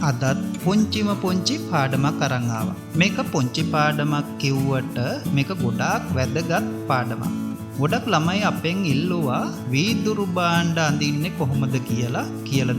අදත් පුංචි පාඩමක් අරන් ආවා. මේක පුංචි පාඩමක් කිව්වට මේක ගොඩාක් වැදගත් පාඩමක්. ගොඩක් ළමයි අපෙන් ඉල්ලුවා වීදුරු භාණ්ඩ අඳින්නේ කොහොමද කියලා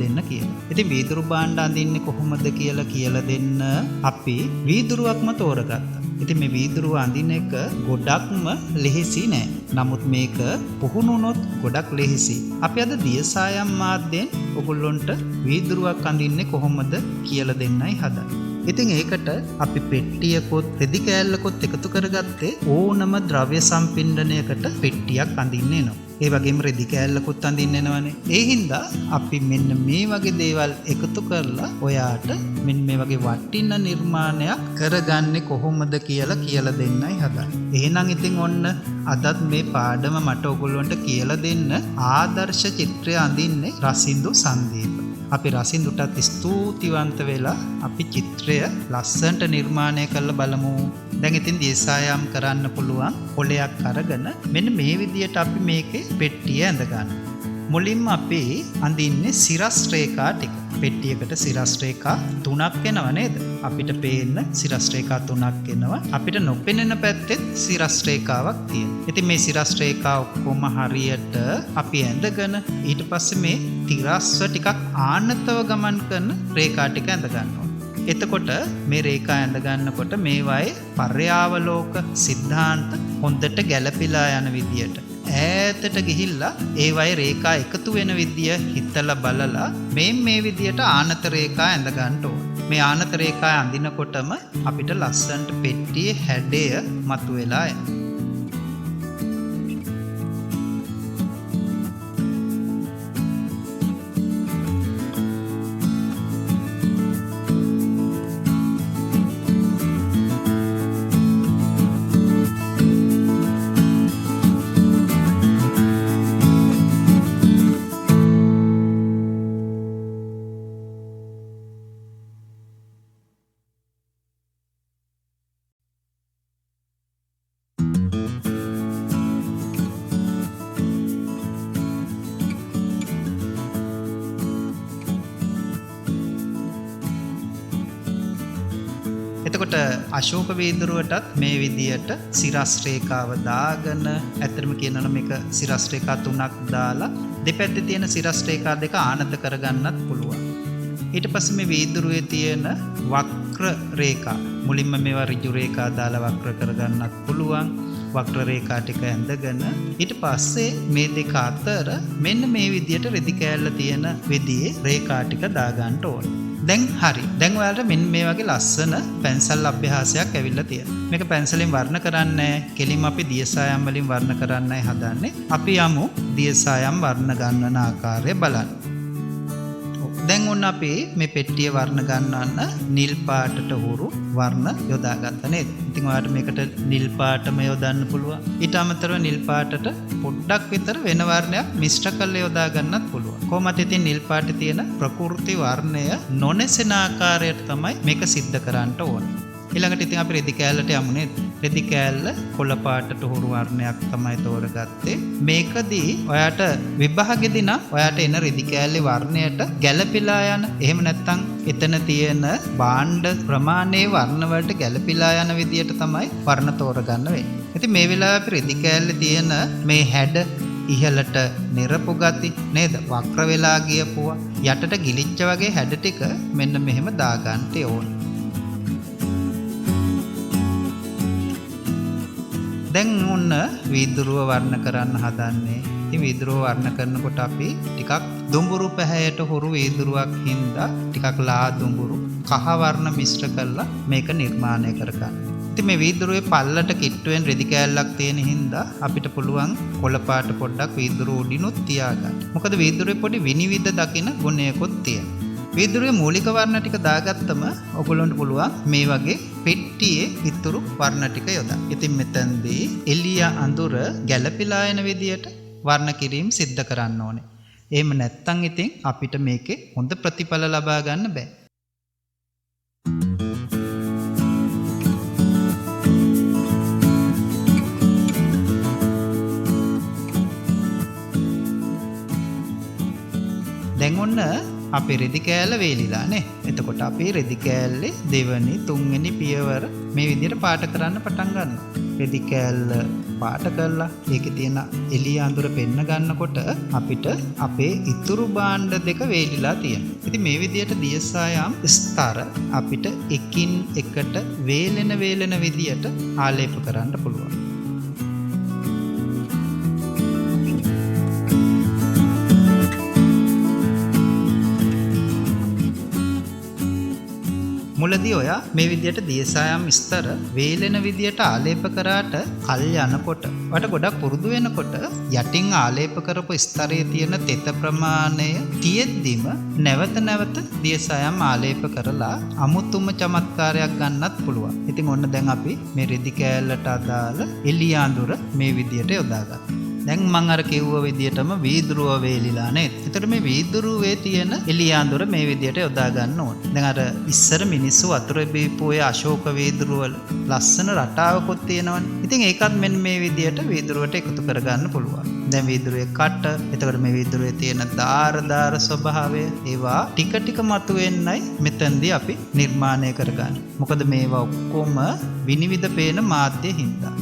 දෙන්න කියලා. ඉතින් වීදුරු භාණ්ඩ අඳින්නේ කොහොමද කියලා දෙන්න අපි වීදුරුවක්ම තෝරගත්තා. ඉතින් මේ වීදුරුව අඳින එක ගොඩක්ම ලෙහෙසි නෑ. නමුත් මේක පුහුණු වුණොත් ගොඩක් ලෙහෙසි. අපි අද දියසායම් මාධ්‍යෙන් ඔයගොල්ලන්ට වීදුරුවක් අඳින්නේ කොහොමද කියලා දෙන්නයි හදන්නේ. ඉතින් ඒකට අපි පෙට්ටියකොත් රෙදි කෑල්ලකොත් එකතු කරගත්තේ ඕනම ද්‍රව්‍ය සම්පින්ඩනයකට පෙට්ටියක් අඳින්න එනවා. ඒ වගේම රෙදි කෑල්ලකුත් අඳින්න එනවනේ. ඒ හින්දා අපි මෙන්න මේ වගේ දේවල් එකතු කරලා ඔයාට මෙන්න මේ වගේ වටින නිර්මාණයක් කරගන්නේ කොහොමද කියලා දෙන්නයි හදන්නේ. එහෙනම් ඉතින් ඔන්න අදත් මේ පාඩම මට ඔයගොල්ලන්ට කියලා දෙන්න ආදර්ශ චිත්‍රය අඳින්නේ රසින්දු සංදීප. අපි රසින්දුටත් ස්තුතිවන්ත වෙලා අපි චිත්‍රය ලස්සනට නිර්මාණය කරලා බලමු. දැන් ඉතින් දියසායම් කරන්න පුළුවන් කොළයක් අරගෙන මෙන්න මේ විදියට අපි මේකේ පෙට්ටිය ඇඳ ගන්න. මුලින්ම අපි අඳින්නේ සිරස් රේඛා ටික. පෙට්ටියකට සිරස් රේඛා 3ක් එනවා නේද? අපිට පේන්න සිරස් රේඛා 3ක් එනවා. අපිට නොපෙනෙන පැත්තෙත් සිරස් රේඛාවක් තියෙනවා. ඉතින් මේ සිරස් රේඛා ඔක්කොම හරියට අපි ඇඳගෙන ඊට පස්සේ මේ තිරස්ව ටිකක් ආනතව ගමන් කරන රේඛා ටික ඇඳ ගන්නවා. එතකොට මේ රේඛා ඇඳ ගන්නකොට මේවායේ පර්යාවලෝක සිද්ධාන්ත හොඳට ගැළපීලා යන විදියට ඈතට ගිහිල්ලා ඒවායේ රේඛා එකතු වෙන විදිය හිතලා බලලා මේ විදියට ආනත රේඛා ඇඳ ගන්න ඕන. මේ ආනත රේඛා අඳිනකොටම අපිට ලස්සනට පෙට්ටියේ හැඩය මතුවෙලා එනවා. එතකොට අශෝක වීදුරුවටත් මේ විදියට සිරස් රේඛාව දාගෙන ඇත්තටම කියනවා නම් මේක සිරස් රේඛා 3ක් දාලා දෙපැත්තේ තියෙන සිරස් රේඛා දෙක ආනත කරගන්නත් පුළුවන්. ඊට පස්සේ මේ වීදුරුවේ තියෙන වක්‍ර රේඛා මුලින්ම මේවා ඍජු රේඛා දාලා වක්‍ර කරගන්නත් පුළුවන්. වක්‍ර රේඛා ටික ඇඳගෙන ඊට පස්සේ මේ දෙක අතර මෙන්න මේ විදියට රෙදි කෑල්ල තියෙන විදිහේ රේඛා ටික දාගන්න ඕනේ. දැන් හරි. දැන් ඔයාලට මෙන්න මේ වගේ ලස්සන පැන්සල් අභ්‍යාසයක් ඇවිල්ලා තියෙනවා. මේක පැන්සලෙන් වර්ණ කරන්නේ කෙලින්ම අපි දියසායම් වලින් වර්ණ කරන්නයි හදන්නේ. අපි යමු දියසායම් වර්ණ ගන්නන ආකාරය බලන්න. දැන් ඔන්න අපි මේ පෙට්ටිය වර්ණ ගන්නන්න නිල් පාටට හුරු වර්ණ යොදාගත්තා නේද? ඉතින් ඔයාලට මේකට නිල් පාටම යොදන්න පුළුවන්. ඊට අමතරව නිල් පාටට පොඩ්ඩක් විතර වෙන වර්ණයක් මිශ්‍ර කරලා යොදා ගන්නත් පුළුවන්. කොහොමද ඉතින් නිල් පාටේ තියෙන ප්‍රකෘති වර්ණය නොනැසෙන ආකාරයට තමයි මේක සිද්ධ කරන්න ඕනේ. ඊළඟට ඉතින් අපි රෙදි කෑල්ලට යමු නේද? රෙදි කෑල්ල කොළ පාටට හුරු වර්ණයක් තමයි තෝරගත්තේ. මේකදී ඔයාට විභාගෙදී නම් ඔයාට එන රෙදි කෑල්ලේ වර්ණයට ගැළපීලා යන එහෙම නැත්නම් එතන තියෙන භාණ්ඩ ප්‍රමාණයේ වර්ණ වලට ගැළපීලා යන විදියට තමයි වර්ණ තෝරගන්න වෙන්නේ. ඉතින් මේ වෙලාවේ අපි රෙදි කෑල්ලේ තියෙන මේ හැඩ ඉහළට නිරපු ගති නේද? වක්‍ර වෙලා ගියපුවා යටට ගිලිච්ච වගේ හැඩ ටික මෙන්න මෙහෙම දාගන්න ඕනේ. දැන් ඔන්න වීදුරුව වර්ණ කරන්න හදන්නේ. ඉතින් වීදුරුව වර්ණ කරනකොට අපි ටිකක් දුඹුරු පැහැයට හුරු වීදුරුවක් හින්දා ටිකක් ලා දුඹුරු කහ වර්ණ මිශ්‍ර කරලා මේක නිර්මාණය කරගන්න. ඉතින් මේ වීදුරුවේ පල්ලට කිට්ටුවෙන් රෙදි කෑල්ලක් තියෙන හින්දා අපිට පුළුවන් කොළ පාට පොඩ්ඩක් වීදුරුව උඩිනුත් තියාගන්න. මොකද වීදුරුවේ පොඩි විනිවිද දකින්න ගුණයකුත් තියෙනවා. වීදුරුවේ මූලික වර්ණ ටික දාගත්තම ඔයගොල්ලන්ට පුළුවන් මේ වගේ පෙට්ටියේ ඉතුරු වර්ණ ටික යොදන්න. ඉතින් මෙතනදී එළිය අඳුර ගැළපීලා යන විදියට වර්ණ කිරීම සිද්ධ කරන්න ඕනේ. එහෙම නැත්නම් ඉතින් අපිට මේකේ හොඳ ප්‍රතිඵල ලබා ගන්න බෑ. දැන් ඔන්න අපේ රෙදි කෑල්ල වේලිලා නේ. එතකොට අපි රෙදි කෑල්ලේ දෙවනි තුන්වෙනි පියවර මේ විදිහට පාට කරන්න පටන් ගන්නවා. රෙදි කෑල්ල පාට කරලා ඒකේ තියෙන එළිය අඳුර පෙන්න ගන්නකොට අපිට අපේ ඉතුරු භාණ්ඩ දෙක වේලිලා තියෙනවා. ඉතින් මේ විදිහට දියසායම් ස්තර අපිට එකින් එකට වේලෙන විදියට ආලේප කරන්න පුළුවන්. මුලදී ඔයා මේ විදිහට දියසායම් ස්තර වේලෙන විදියට ආලේප කරාට කල් යනකොට ඔයාට ගොඩක් පුරුදු වෙනකොට යටින් ආලේප කරපු ස්තරයේ තියෙන තෙත ප්‍රමාණය තියෙද්දිම නැවත දියසායම් ආලේප කරලා අමුතුම චමත්කාරයක් ගන්නත් පුළුවන්. ඉතින් ඔන්න දැන් අපි මේ රෙදි කෑල්ලට අදාළ එළිය අඳුර මේ විදියට යොදාගත්තා. දැන් මම අර කිව්ව විදියටම වීදුරුව වේලිලා නේද? එතකොට මේ වීදුරුවේ තියෙන එළිය අඳුර මේ විදියට යොදා ගන්න ඕනේ. දැන් අර ඉස්සර මිනිස්සු වතුර බීපු ඔය අශෝක වීදුරුව වල ලස්සන රටාවකුත් තියෙනවනේ. ඉතින් ඒකත් මෙන්න මේ විදියට වීදුරුවට එකතු කරගන්න පුළුවන්. දැන් වීදුරුවේ කට, එතකොට මේ වීදුරුවේ තියෙන දාර ස්වභාවය ඒවා ටික මතුවෙන්නයි මෙතනදී අපි නිර්මාණය කරගන්නේ. මොකද මේවා ඔක්කොම විනිවිද පේන මාධ්‍ය හින්දා.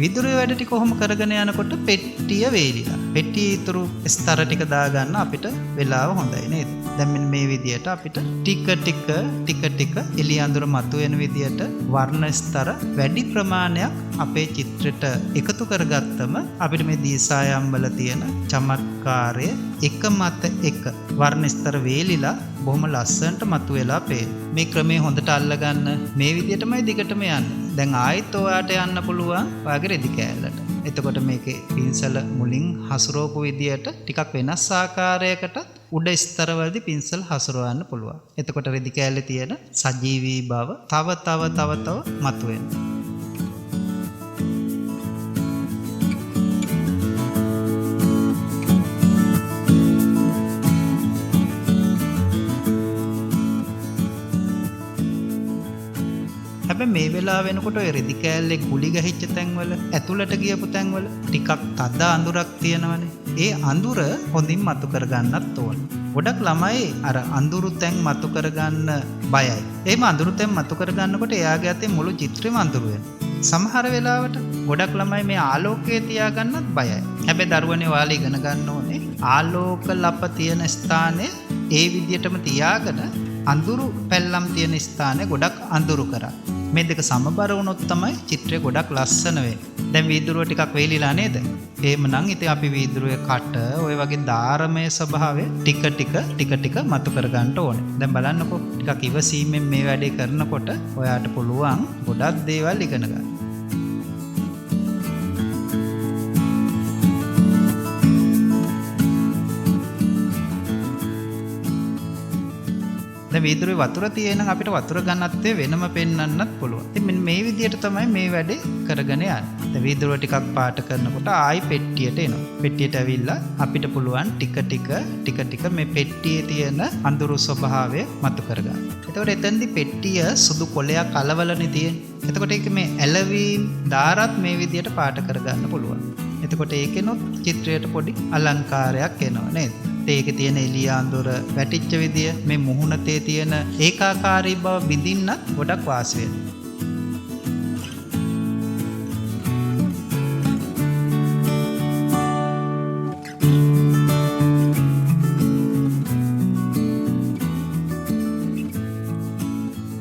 විදුරුවේ වැඩ ටික කොහොම කරගෙන යනකොට පෙට්ටිය වේලිලා. පෙට්ටියේ ඉතුරු ස්තර ටික දාගන්න අපිට වෙලාව හොඳයි නේද? දැන් මෙන්න මේ විදියට අපිට ටික එළිය අඳුර මතුවෙන විදියට වර්ණ ස්තර වැඩි ප්‍රමාණයක් අපේ චිත්‍රයට එකතු කරගත්තම අපිට මේ දියසායම් වල තියෙන චමත්කාරය එක මත එක වර්ණ ස්තර වේලිලා බොහොම ලස්සනට මතුවෙලා පේන. මේ ක්‍රමේ හොඳට අල්ලගන්න මේ විදියටමයි දිගටම යන්න. දැන් ආයෙත් ඔයාට යන්න පුළුවන් ඔයාගේ රෙදි කෑල්ලට. එතකොට මේකේ පින්සල මුලින් හසුරවපු විදියට ටිකක් වෙනස් ආකාරයකට උඩ ස්තරවලදී පින්සල් හසුරවන්න පුළුවන්. එතකොට රෙදි කෑල්ලේ තියෙන සජීවී බව තව මතුවෙනවා. හැබැයි මේ වෙලාව වෙනකොට ඔය රෙදි කෑල්ලේ ගුලි ගහිච්ච තැන්වල ඇතුළට ගියපු තැන්වල ටිකක් තද අඳුරක් තියෙනවනේ. ඒ අඳුර හොඳින් මතු කරගන්නත් ඕන. ගොඩක් ළමයි අර අඳුරු තැන් මතු කරගන්න බයයි. එහෙම අඳුරු තැන් මතු කරගන්නකොට එයාගේ අතේ මුළු චිත්‍රෙම අඳුරු වෙනවා. සමහර වෙලාවට ගොඩක් ළමයි මේ ආලෝකය තියාගන්නත් බයයි. හැබැයි දරුවනේ ඔයාලා ඉගෙන ගන්න ඕනේ ආලෝක ලප තියෙන ස්ථානය ඒ විදියටම තියාගෙන අඳුරු පැල්ලම් තියෙන ස්ථානය ගොඩක් අඳුරු කරා. මේ දෙක සමබර වුණොත් තමයි චිත්‍රය ගොඩක් ලස්සන වෙන්නේ. දැන් වීදුරුව ටිකක් වේලිලා නේද? එහෙමනම් ඉතින් අපි වීදුරුවේ කට ඔය වගේ ධාරමය ස්වභාවය ටික මතු කර ගන්න ඕනේ. දැන් බලන්නකෝ ටිකක් ඉවසීමෙන් මේ වැඩේ කරනකොට ඔයාට පුළුවන් ගොඩක් දේවල් ඉගෙන ගන්න. දැන් වීදුරුවේ වතුර තියෙනනම් අපිට වතුර ගන්නත් වෙනම පෙන්වන්නත් පුළුවන්. ඉතින් මෙන්න මේ විදිහට තමයි මේ වැඩේ කරගෙන යන්නේ. දැන් වීදුරුව ටිකක් පාට කරනකොට ආයි පෙට්ටියට එනවා. පෙට්ටියට ඇවිල්ලා අපිට පුළුවන් ටික මේ පෙට්ටියේ තියෙන අඳුරු ස්වභාවය මතු කරගන්න. එතකොට එතෙන්දී පෙට්ටිය සුදු කොළයක් අලවලනේ තියෙන්නේ. එතකොට ඒක මේ ඇලවීම් දාරත් මේ විදිහට පාට කරගන්න පුළුවන්. එතකොට ඒකෙනොත් චිත්‍රයට පොඩි අලංකාරයක් එනවා නේද? ඒකේ තියෙන එළිය අඳුර වැටිච්ච විදිය මේ මුහුණතේ තියෙන ඒකාකාරී බව බිඳින්නත් ගොඩක් වාසි වෙනවා.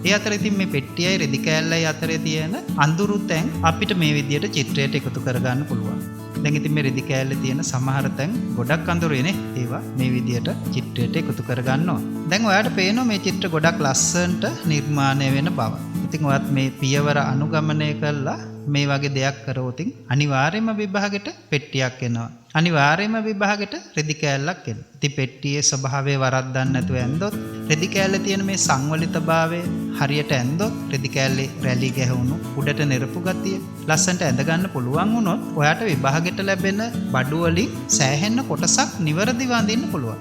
ඒ අතර ඉතින් මේ පෙට්ටියයි රෙදි කෑල්ලයි අතරේ තියෙන අඳුරු තැන් අපිට මේ විදියට චිත්‍රයට එකතු කරගන්න පුළුවන්. දැන් ඉතින් මේ රෙදි කෑල්ලේ තියෙන සමහර තැන් ගොඩක් අඳුරේනේ. ඒවා මේ විදියට චිත්‍රයට එකතු කරගන්නවා. දැන් ඔයාලට පේනවා මේ චිත්‍ර ගොඩක් ලස්සනට නිර්මාණය වෙන බව. ඉතින් ඔයත් මේ පියවර අනුගමනය කළා මේ වගේ දෙයක් කරවොත් අනිවාර්යයෙන්ම විභාගෙට පෙට්ටියක් එනවා. අනිවාර්යයෙන්ම විභාගෙට රෙදි කෑල්ලක් එනවා. ඉතින් පෙට්ටියේ ස්වභාවය වරද්දන්න නැතුව ඇන්දොත් රෙදි කෑල්ලේ තියෙන මේ සංවලිතභාවය හරියට ඇන්දොත් රෙදි කෑල්ලේ රැලි ගැහුණු උඩට නිරපු ගතිය ලස්සනට ඇඳ ගන්න පුළුවන් වුණොත් ඔයාට විභාගෙට ලැබෙන බඩු වලින් සෑහෙන කොටසක් නිවැරදිව අඳින්න පුළුවන්.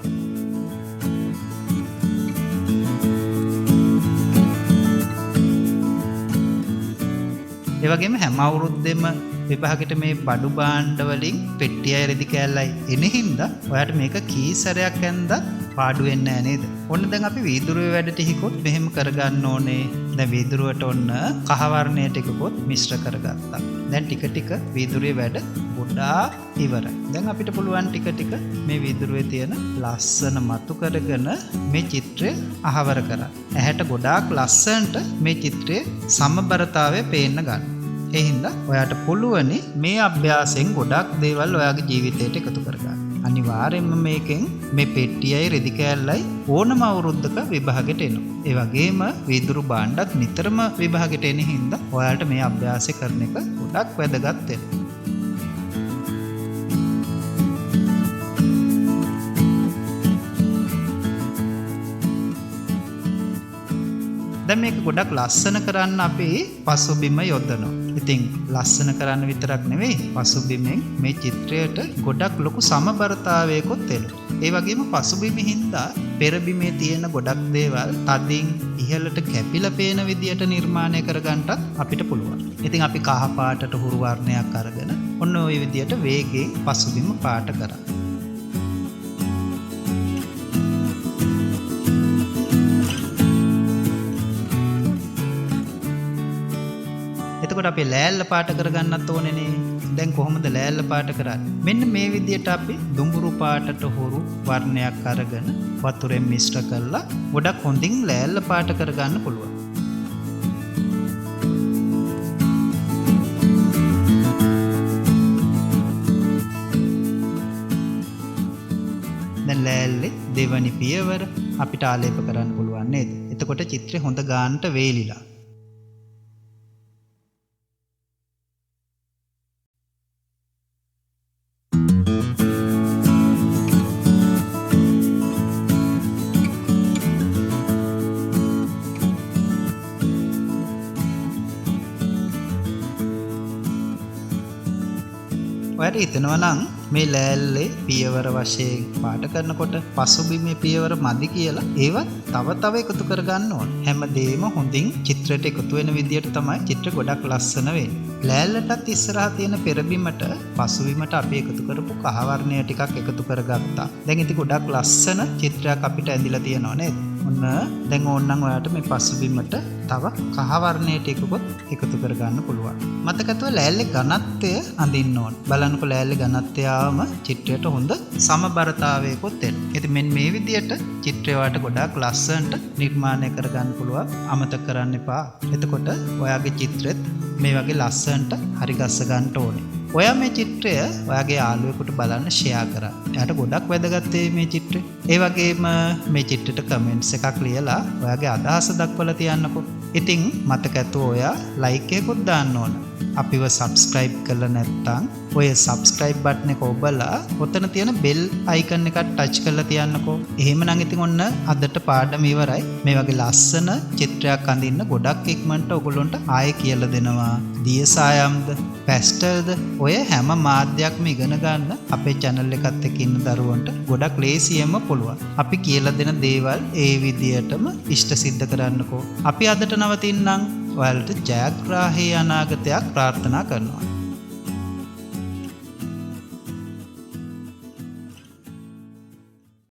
ඒ වගේම හැම අවුරුද්දෙම විභාගෙට මේ බඩු භාණ්ඩ වලින් පෙට්ටියයි රෙදි කෑල්ලයි එන හින්දා ඔයාට මේක කී සැරයක් ඇන්දත් පාඩු වෙන්නේ නැහැ නේද? ඔන්න දැන් අපි වීදුරුවේ වැඩ ටිකකුත් මෙහෙම කරගන්න ඕනේ. දැන් වීදුරුවට ඔන්න කහ වර්ණය ටිකකුත් මිශ්‍ර කරගත්තා. දැන් ටික ටික වීදුරුවේ වැඩ ගොඩාක් ඉවරයි. දැන් අපිට පුළුවන් ටික ටික මේ වීදුරුවේ තියෙන ලස්සන මතු කරගෙන මේ චිත්‍රය අහවර කරන්න. ඇහැට ගොඩාක් ලස්සනට මේ චිත්‍රයේ සමබරතාවය පේන්න ගන්න. ඒ හින්දා ඔයාට පුළුවනි මේ අභ්‍යාසයෙන් ගොඩක් දේවල් ඔයාගේ ජීවිතයට එකතු කරගන්න. අනිවාර්යයෙන්ම මේකෙන් මේ පෙට්ටියයි රෙදි කෑල්ලයි ඕනම අවුරුද්දක විභාගෙට එනවා. ඒ වගේම වීදුරු භාණ්ඩත් නිතරම විභාගෙට එන හින්දා ඔයාලට මේ අභ්‍යාසය කරන එක ගොඩක් වැදගත් වෙනවා. දැන් මේක ගොඩක් ලස්සන කරන්න අපි පසුබිම යොදනවා. ඉතින් ලස්සන කරන්න විතරක් නෙවෙයි පසුබිමෙන් මේ චිත්‍රයට ගොඩක් ලොකු සමබරතාවයකොත් එනවා. ඒ වගේම පසුබිම හින්දා පෙරබිමේ තියෙන ගොඩක් දේවල් තදින් ඉහළට කැපිලා පේන විදියට නිර්මාණය කරගන්නත් අපිට පුළුවන්. ඉතින් අපි කහ පාටට හුරු වර්ණයක් අරගෙන ඔන්න ওই විදියට වේගයෙන් පසුබිම පාට කරා. එතකොට අපි ලෑල්ල පාට කරගන්නත් ඕනේනේ. දැන් කොහොමද ලෑල්ල පාට කරන්නේ? මෙන්න මේ විදියට අපි දුඹුරු පාටට හුරු වර්ණයක් අරගෙන වතුරෙන් මිශ්‍ර කරලා ගොඩක් හොඳින් ලෑල්ල පාට කරගන්න පුළුවන්. දැන් ලෑල්ලේ දෙවනි පියවර අපිට ආලේප කරන්න පුළුවන් නේද? එතකොට චිත්‍රය හොඳ ගානට වේලිලා. ඔයාලට හිතෙනවා නම් මේ ලෑල්ලේ පියවර වශයෙන් පාට කරනකොට පසුබිමේ පියවර මදි කියලා ඒවත් තව එකතු කරගන්න ඕන. හැමදේම හොඳින් චිත්‍රයට එකතු වෙන විදියට තමයි චිත්‍ර ගොඩක් ලස්සන වෙන්නේ. ලෑල්ලටත් ඉස්සරහා තියෙන පෙරබිමට පසුබිමට අපි එකතු කරපු කහ වර්ණය ටිකක් එකතු කරගත්තා. දැන් ඉතින් ගොඩක් ලස්සන චිත්‍රයක් අපිට ඇඳිලා තියෙනවා නේද? ඔන්න දැන් ඕනනම් ඔයාලට මේ පසුබිමට තව කහ වර්ණය ටිකකුත් එකතු කරගන්න පුළුවන්. මතකත්ව ලෑල්ලේ ඝනත්වය අඳින්න ඕන. බලන්නකො ලෑල්ලේ ඝනත්වය ආවම චිත්‍රයට හොඳ සමබරතාවයකොත් එනවා. ඉතින් මෙන්න මේ විදියට චිත්‍රය වාට ගොඩාක් ලස්සනට නිර්මාණය කරගන්න පුළුවන්. අමතක කරන්න එපා. එතකොට ඔයාගේ චිත්‍රෙත් මේ වගේ ලස්සනට හරි ගස්ස ගන්න ඕනේ. ඔයා මේ චිත්‍රය ඔයාගේ යාළුවෙකුට බලන්න ෂෙයා කරා. එයාට ගොඩක් වැදගත් මේ චිත්‍රය. ඒ වගේම මේ චිත්‍රයට කමෙන්ට්ස් එකක් ලියලා ඔයාගේ අදහස දක්වලා තියන්නකෝ. ඉතින් මතක ඇතුව ඔයා ලයික් එකකුත් දාන්න ඕන. අපිව සබ්ස්ක්‍රයිබ් කරලා නැත්නම් ඔය සබ්ස්ක්‍රයිබ් බටන් එක ඔබලා ඔතන තියෙන බෙල් අයිකන් එක ටච් කරලා තියන්නකෝ. එහෙමනම් ඉතින් ඔන්න අදට පාඩම ඉවරයි. මේ වගේ ලස්සන චිත්‍රයක් අඳින්න ගොඩක් ඉක්මනට ඔයගොල්ලන්ට ආයෙ කියලා දෙනවා. දියසායම්ද පැස්ටල්ද ඔය හැම මාධ්‍යයක්ම ඉගෙන ගන්න අපේ channel එකත් එක්ක ඉන්න දරුවන්ට ගොඩක් ලේසියෙන්ම පුළුවන්. අපි කියලා දෙන දේවල් ඒ විදියටම ඉෂ්ට සිද්ධ කරන්නකෝ. අපි අදට නවතින්නම්. ඔයාලට ජයග්‍රාහී අනාගතයක් ප්‍රාර්ථනා කරනවා.